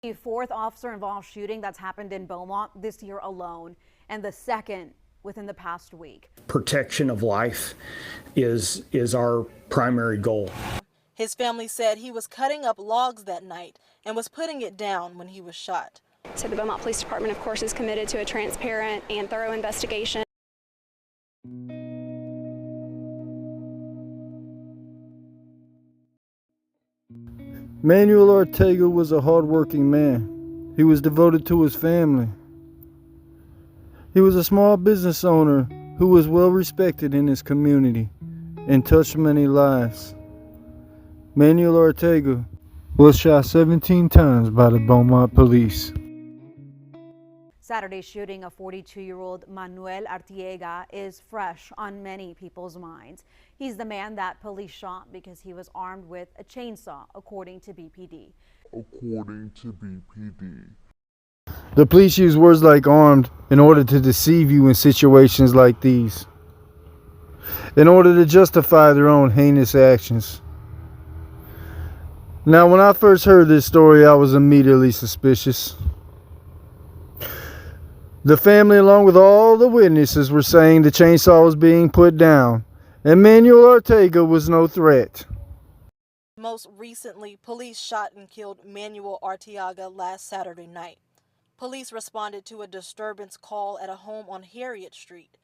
The fourth officer-involved shooting that's happened in Beaumont this year alone, and the second within the past week. Protection of life is our primary goal. His family said he was cutting up logs that night and was putting it down when he was shot. So the Beaumont Police Department, of course, is committed to a transparent and thorough investigation. Manuel Arteaga was a hard-working man. He was devoted to his family. He was a small business owner who was well respected in his community and touched many lives. Manuel Arteaga was shot 17 times by the Beaumont police. Saturday's shooting of 42-year-old Manuel Arteaga is fresh on many people's minds. He's the man that police shot because he was armed with a chainsaw, according to B.P.D. The police use words like armed in order to deceive you in situations like these, in order to justify their own heinous actions. Now, when I first heard this story, I was immediately suspicious. The family, along with all the witnesses, were saying the chainsaw was being put down, and Manuel Arteaga was no threat. Most recently, police shot and killed Manuel Arteaga last Saturday night. Police responded to a disturbance call at a home on Harriet Street.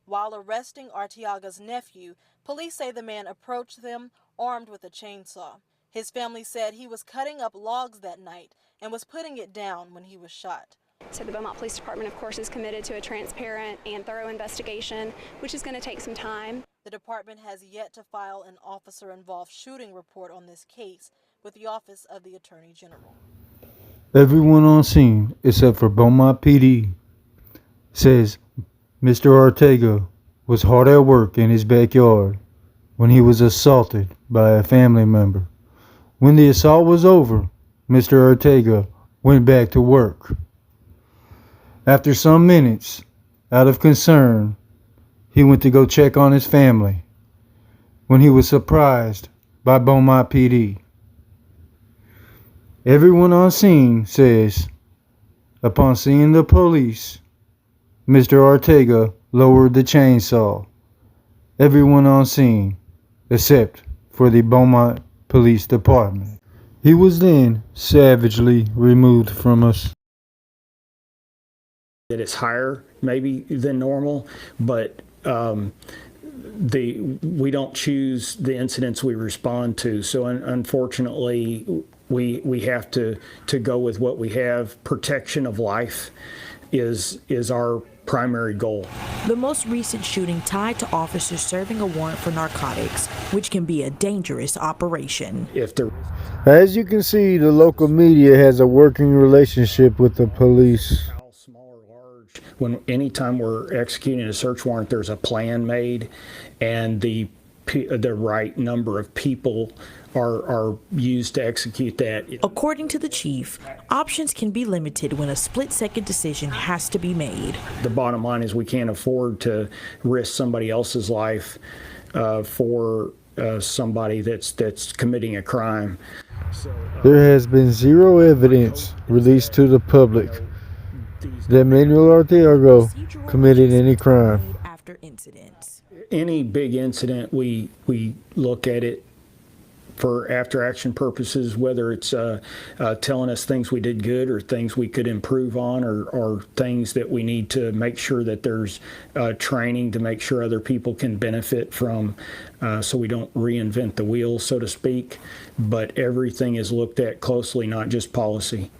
While arresting Arteaga's nephew, police say the man approached them armed with a chainsaw. His family said he was cutting up logs that night and was putting it down when he was shot. So the Beaumont Police Department, of course, is committed to a transparent and thorough investigation, which is going to take some time. The department has yet to file an officer-involved shooting report on this case with the Office of the Attorney General. Everyone on scene, except for Beaumont P.D., says Mr. Arteaga was hard at work in his backyard when he was assaulted by a family member. When the assault was over, Mr. Arteaga went back to work. After some minutes, out of concern, he went to go check on his family when he was surprised by Beaumont PD. Everyone on scene says, upon seeing the police, Mr. Arteaga lowered the chainsaw. Everyone on scene, except for the Beaumont Police Department. He was then savagely removed from us. That it's higher maybe than normal, but we don't choose the incidents we respond to. So unfortunately, we have to go with what we have. Protection of life is our primary goal. The most recent shooting tied to officers serving a warrant for narcotics, which can be a dangerous operation. As you can see, the local media has a working relationship with the police. Anytime we're executing a search warrant, there's a plan made, and the right number of people are used to execute that. According to the chief, options can be limited when a split-second decision has to be made. The bottom line is we can't afford to risk somebody else's life for somebody that's committing a crime. There has been zero evidence released to the public that Manuel Arteaga committed any crime. After incidents, any big incident, we look at it for after-action purposes, whether it's telling us things we did good or things we could improve on, or things that we need to make sure that there's training to make sure other people can benefit from, so we don't reinvent the wheel, so to speak. But everything is looked at closely, not just policy.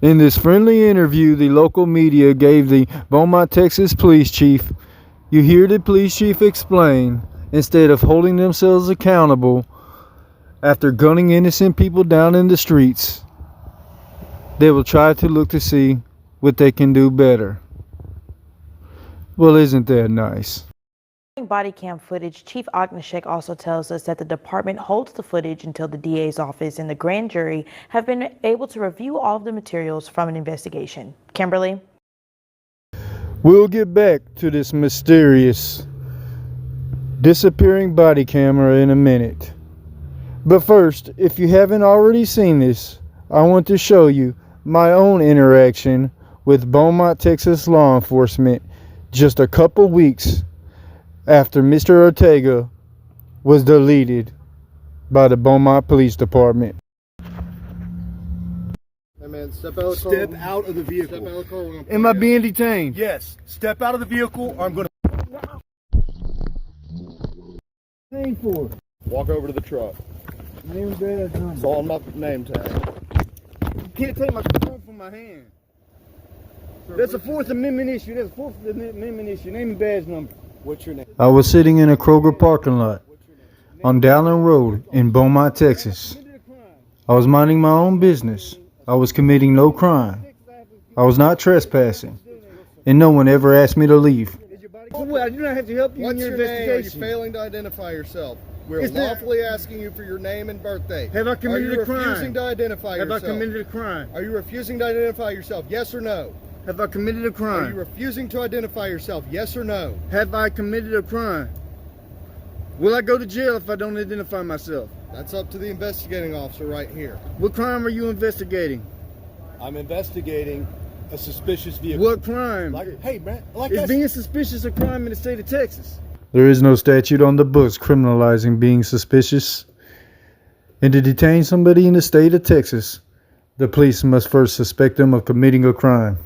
In this friendly interview the local media gave the Beaumont, Texas police chief, you hear the police chief explain, instead of holding themselves accountable after gunning innocent people down in the streets, they will try to look to see what they can do better. Well, isn't that nice? Body cam footage, Chief Ognishek also tells us that the department holds the footage until the DA's office and the grand jury have been able to review all of the materials from an investigation. Kimberly? We'll get back to this mysterious disappearing body camera in a minute. But first, if you haven't already seen this, I want to show you my own interaction with Beaumont, Texas law enforcement just a couple weeks after Mr. Arteaga was deleted by the Beaumont Police Department. Hey man, step out of the vehicle. Step out of the car. Am I being detained? Yes. Step out of the vehicle or I'm going to... Detained for? Walk over to the truck. Name, badge, number. It's all on my name tag. You can't take my phone from my hand. That's a Fourth Amendment issue. That's a Fourth Amendment issue. Name and badge number. What's your name? I was sitting in a Kroger parking lot on Dowling Road in Beaumont, Texas. I was minding my own business. I was committing no crime. I was not trespassing. And no one ever asked me to leave. I do not have to help you in your investigation. Are you failing to identify yourself? We're lawfully asking you for your name and birthday. Have I committed a crime? Are you refusing to identify yourself? Have I committed a crime? Are you refusing to identify yourself? Yes or no? Have I committed a crime? Are you refusing to identify yourself? Yes or no? Have I committed a crime? Will I go to jail if I don't identify myself? That's up to the investigating officer right here. What crime are you investigating? I'm investigating a suspicious vehicle. What crime? Hey man, is being suspicious a crime in the state of Texas? There is no statute on the books criminalizing being suspicious. And to detain somebody in the state of Texas, the police must first suspect them of committing a crime.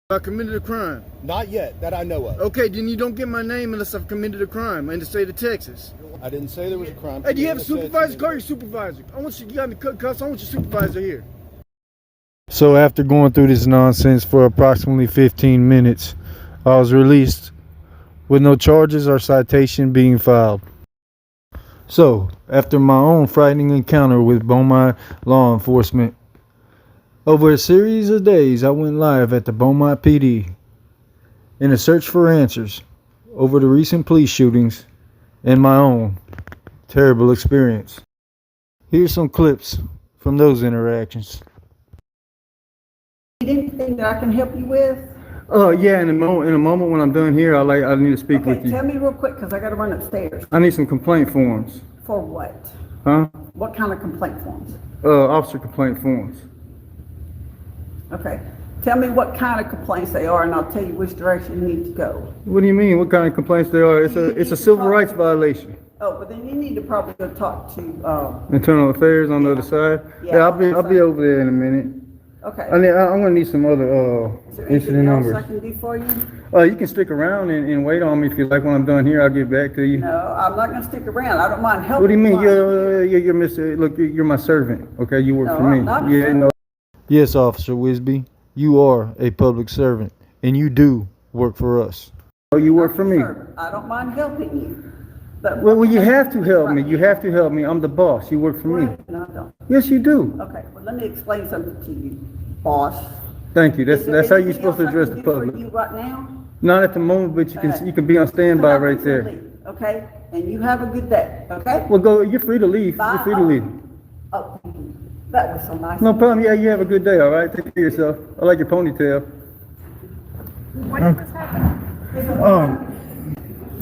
I committed a crime? Not yet, that I know of. Okay, then you don't get my name unless I've committed a crime in the state of Texas. I didn't say there was a crime. Hey, do you have a supervisor? Call your supervisor. I want you got me cut cuffs. I want your supervisor here. So after going through this nonsense for approximately 15 minutes, I was released with no charges or citation being filed. So, after my own frightening encounter with Beaumont law enforcement, over a series of days I went live at the Beaumont P.D. in a search for answers over the recent police shootings and my own terrible experience. Here's some clips from those interactions. Anything that I can help you with? Yeah, in a moment when I'm done here, I need to speak with you. Tell me real quick because I got to run upstairs. I need some complaint forms. For what? Huh? What kind of complaint forms? Officer complaint forms. Okay. Tell me what kind of complaints they are and I'll tell you which direction you need to go. What do you mean? What kind of complaints they are? It's a civil rights violation. Oh, but then you need to probably go talk to Internal Affairs on the other side. Yeah, I'll be over there in a minute. Okay. I'm gonna need some other incident numbers. I can do for you? You can stick around and wait on me if you like. When I'm done here, I'll get back to you. No, I'm not gonna stick around. I don't mind helping. What do you mean? You're Mr. Look, you're my servant. Okay, you work for me. I'm not a servant. No. Yes, Officer Wisby, you are a public servant, and you do work for us. Oh, you work for me. I don't mind helping you. But well, you have to help me. You have to help me. I'm the boss. You work for me. No, I don't. Yes, you do. Okay, well, let me explain something to you, boss. Thank you. That's how you're supposed to address the public. For you right now? Not at the moment, but you can be on standby right there. Leave, okay, and you have a good day. Okay. Well, go. You're free to leave. Bye. You're free to leave. Oh, thank you. That was so nice. No problem. Yeah, you have a good day. All right. Take care of yourself. I like your ponytail. What was happening?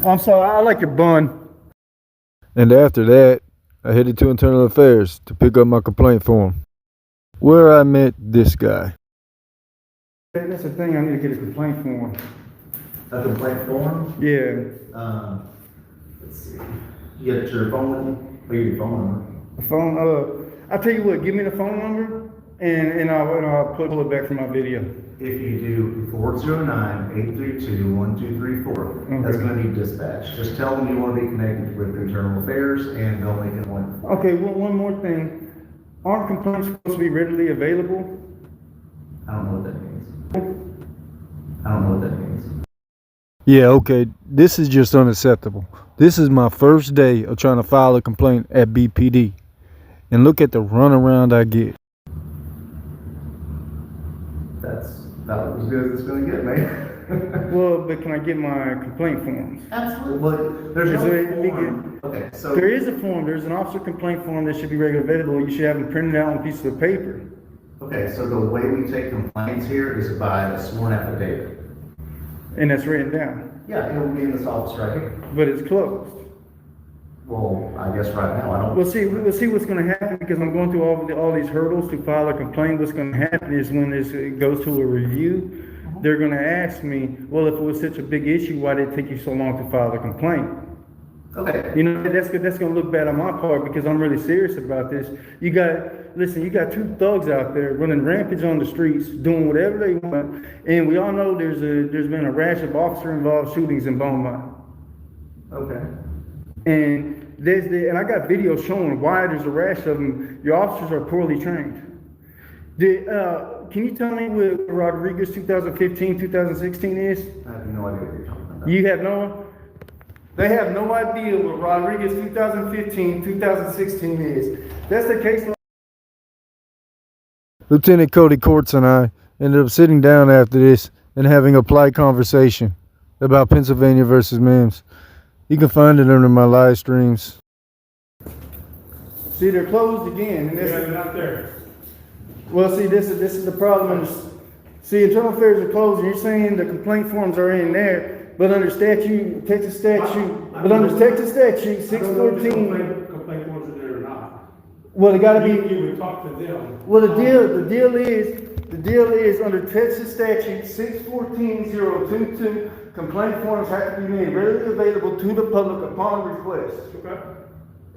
I'm sorry. I like your bun. And after that, I headed to Internal Affairs to pick up my complaint form, where I met this guy. That's the thing, I need to get a complaint form. A complaint form? Yeah. Let's see. You got your phone with you? Or your phone number? The phone, I'll tell you what, give me the phone number and I'll pull it back from my video. If you do 409-832-1234, okay. That's going to be dispatch. Just tell them you want to be connected with Internal Affairs and they'll make an appointment. Okay, well, one more thing. Aren't complaints supposed to be readily available? I don't know what that means. I don't know what that means. Yeah, okay. This is just unacceptable. This is my first day of trying to file a complaint at B.P.D. And look at the runaround I get. That's about as good as it's going to get, man. Well, but can I get my complaint forms? Absolutely. Well, there's no form. Okay, so there is a form. There's an officer complaint form that should be regularly available. You should have them printed out on pieces of paper. Okay, so the way we take complaints here is by a sworn affidavit. And that's written down. Yeah, it'll be in this office right here. But it's closed. Well, I guess right now, I don't. We'll see what's going to happen, because I'm going through all these hurdles to file a complaint. What's going to happen is when it goes to a review, they're going to ask me, well, if it was such a big issue, why did it take you so long to file a complaint? Okay. You know, that's going to look bad on my part, because I'm really serious about this. You got two thugs out there running rampage on the streets, doing whatever they want, and we all know there's been a rash of officer-involved shootings in Beaumont. Okay. And I got videos showing why there's a rash of them. Your officers are poorly trained. Can you tell me what Rodriguez 2015, 2016 is? I have no idea what you're talking about. You have no? They have no idea what Rodriguez 2015, 2016 is. That's the case. Lieutenant Cody Courts and I ended up sitting down after this and having a polite conversation about Pennsylvania versus Mims. You can find it under my live streams. See, they're closed again. And they're not there. Well, see, this is the problem. See, internal affairs are closed, and you're saying the complaint forms are in there, but under Texas statute 614. Complaint forms are there or not. Well, it got to be. You would talk to them. Well, the deal is under Texas statute 614-022. Complaint forms have to be made readily available to the public upon request. Okay.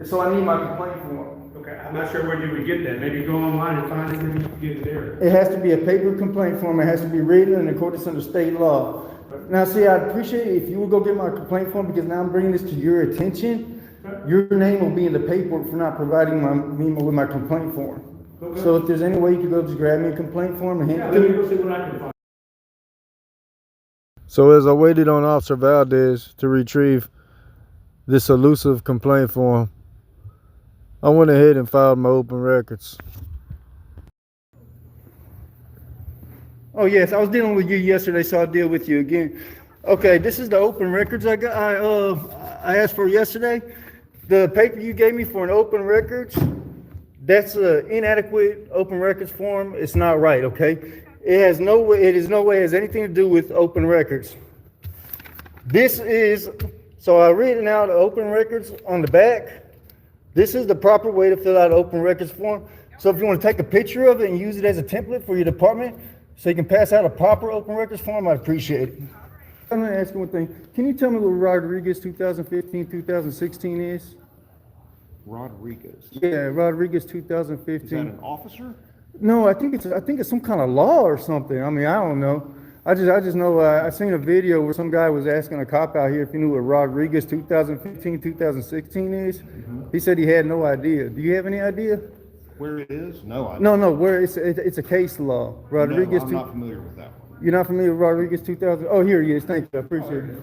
So I need my complaint form. Okay, I'm not sure where you would get that. Maybe go online and find it, and you can get it there. It has to be a paper complaint form. It has to be written in accordance under state law. Now, see, I'd appreciate it if you would go get my complaint form, because now I'm bringing this to your attention. Okay. Your name will be in the paperwork for not providing me with my complaint form. Okay. So if there's any way you could go just grab me a complaint form and hand it to let me me. go see what I can find. So as I waited on Officer Valdez to retrieve this elusive complaint form, I went ahead and filed my open records. Oh yes, I was dealing with you yesterday, so I'll deal with you again. Okay, this is the open records I asked for yesterday. The paper you gave me for an open records, that's an inadequate open records form. It's not right, okay? It is no way has anything to do with open records. So I written out open records on the back. This is the proper way to fill out an open records form. So if you want to take a picture of it and use it as a template for your department, so you can pass out a proper open records form, I'd appreciate it. I'm going to ask you one thing. Can you tell me what Rodriguez 2015, 2016 is? Rodriguez. Yeah, Rodriguez 2015. Is that an officer? No, I think it's some kind of law or something. I mean, I don't know. I just know I seen a video where some guy was asking a cop out here if he knew what Rodriguez 2015, 2016 is. Mm-hmm. He said he had no idea. Do you have any idea? Where it is? No, I don't. No, where it's a case law. Rodriguez. No, I'm not familiar with that one. You're not familiar with Rodriguez 2000? Oh, here he is. Thank you. I appreciate it.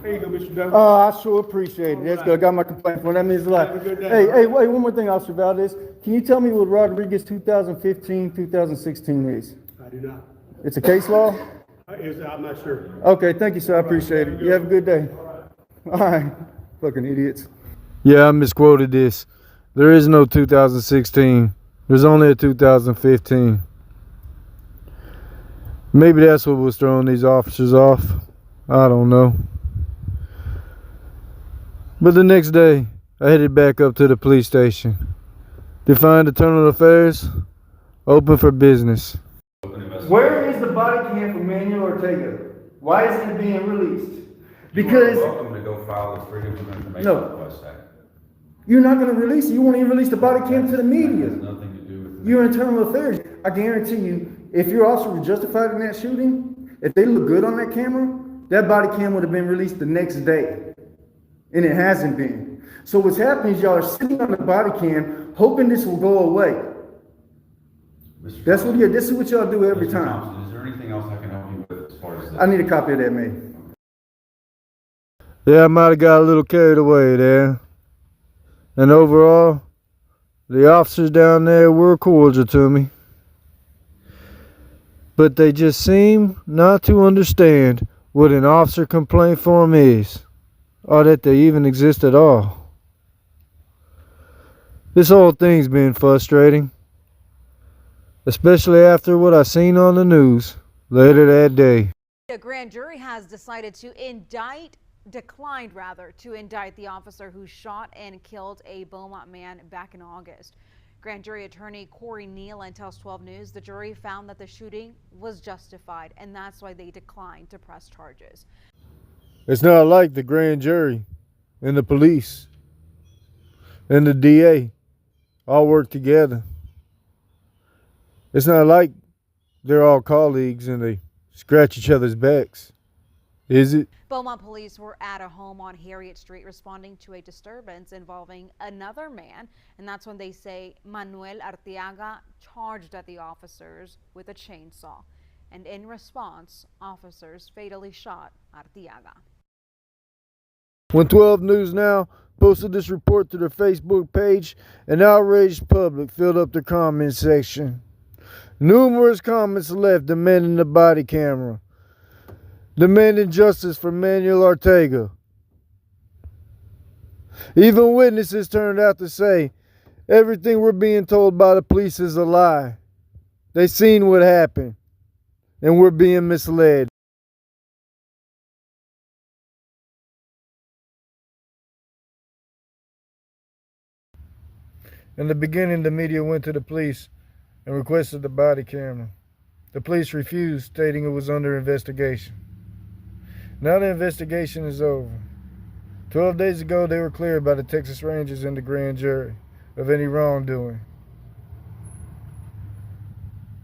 There you go, Mr. Dunn. Oh, I sure appreciate it. That's good. I got my complaint for that. Means a lot. Have a good day. Hey, wait, one more thing, Officer Valdez. Can you tell me what Rodriguez 2015, 2016 is? I do not. It's a case law? I'm not sure. Okay, thank you, sir. I appreciate it. You have a good day. All right. Fucking idiots. Yeah, I misquoted this. There is no 2016. There's only a 2015. Maybe that's what was throwing these officers off. I don't know. But the next day, I headed back up to the police station to find Internal Affairs open for business. Where is the body cam for Manuel Arteaga? Why isn't it being released? Because you're welcome to go file the Freedom of Information request act. You're not going to release it. You won't even release the body cam to the media. It has nothing to do with You're Internal Affairs. I guarantee you, if your officer was justified in that shooting, if they look good on that camera, that body cam would have been released the next day. And it hasn't been. So what's happening is y'all are sitting on the body cam hoping this will go away. This is what y'all do every time. Thompson, is there anything else I can help you with as far as this? I need a copy of that, man. Yeah, I might have got a little carried away there. And overall, the officers down there were cordial to me. But they just seem not to understand what an officer complaint form is, or that they even exist at all. This whole thing's been frustrating, especially after what I seen on the news later that day. A grand jury has decided to indict declined to indict the officer who shot and killed a Beaumont man back in August. Grand jury attorney Corey Nealon tells 12 News the jury found that the shooting was justified, and that's why they declined to press charges. It's not like the grand jury and the police and the DA all work together. It's not like they're all colleagues and they scratch each other's backs, is it? Beaumont police were at a home on Harriet Street responding to a disturbance involving another man, and that's when they say Manuel Arteaga charged at the officers with a chainsaw. And in response, officers fatally shot Arteaga. When 12 News Now posted this report to their Facebook page, an outraged public filled up the comment section. Numerous comments left demanding the body camera, demanding justice for Manuel Arteaga. Even witnesses turned out to say everything we're being told by the police is a lie. They seen what happened, and we're being misled. In the beginning, the media went to the police and requested the body camera. The police refused, stating it was under investigation. Now the investigation is over. 12 days ago, they were cleared by the Texas Rangers and the grand jury of any wrongdoing.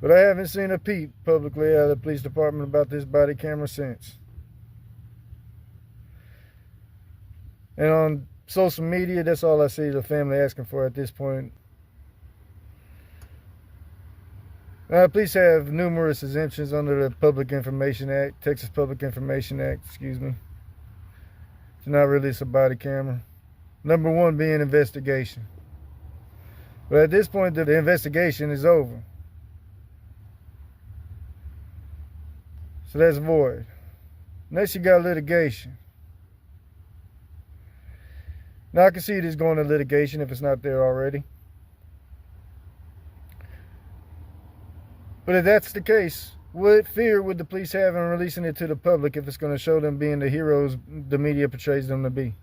But I haven't seen a peep publicly out of the police department about this body camera since. And on social media, that's all I see the family asking for at this point. Police have numerous exemptions under the Public Information Act, Texas Public Information Act, to not release a body camera. Number one being investigation. But at this point, the investigation is over. So that's void. Next, you got litigation. Now, I can see this going to litigation if it's not there already. But if that's the case, what fear would the police have in releasing it to the public if it's going to show them being the heroes the media portrays them to be?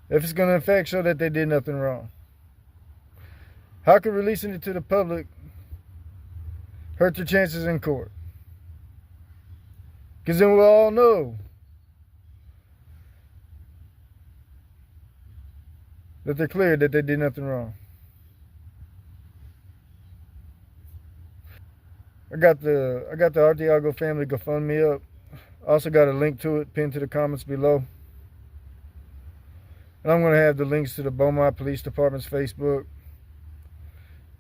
If it's going to in fact show that they did nothing wrong? How could releasing it to the public hurt their chances in court? Because then we'll all know that they're clear that they did nothing wrong. I got the Arteaga family GoFundMe up. I also got a link to it pinned to the comments below. And I'm going to have the links to the Beaumont Police Department's Facebook,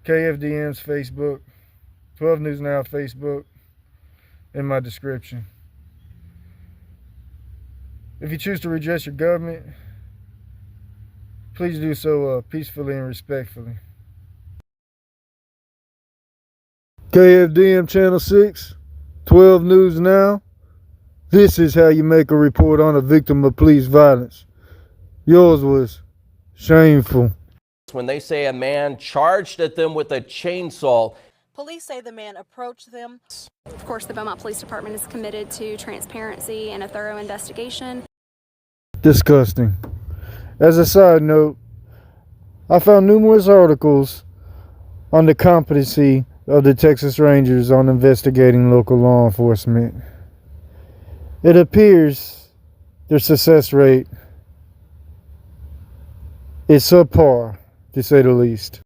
KFDM's Facebook, 12 News Now Facebook, in my description. If you choose to redress your government, please do so peacefully and respectfully. KFDM Channel 6, 12 News Now. This is how you make a report on a victim of police violence. Yours was shameful. When they say a man charged at them with a chainsaw. Police say the man approached them. Of course, the Beaumont Police Department is committed to transparency and a thorough investigation. Disgusting. As a side note, I found numerous articles on the competency of the Texas Rangers on investigating local law enforcement. It appears their success rate is subpar, to say the least.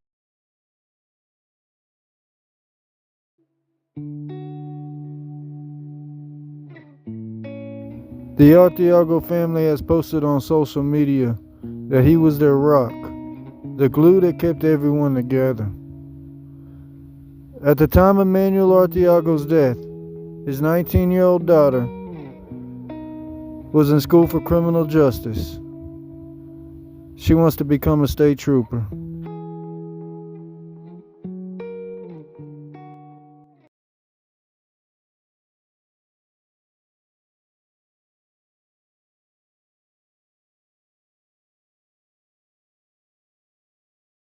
The Arteaga family has posted on social media that he was their rock, the glue that kept everyone together. At the time of Manuel Arteaga's death, his 19-year-old daughter was in school for criminal justice. She wants to become a state trooper.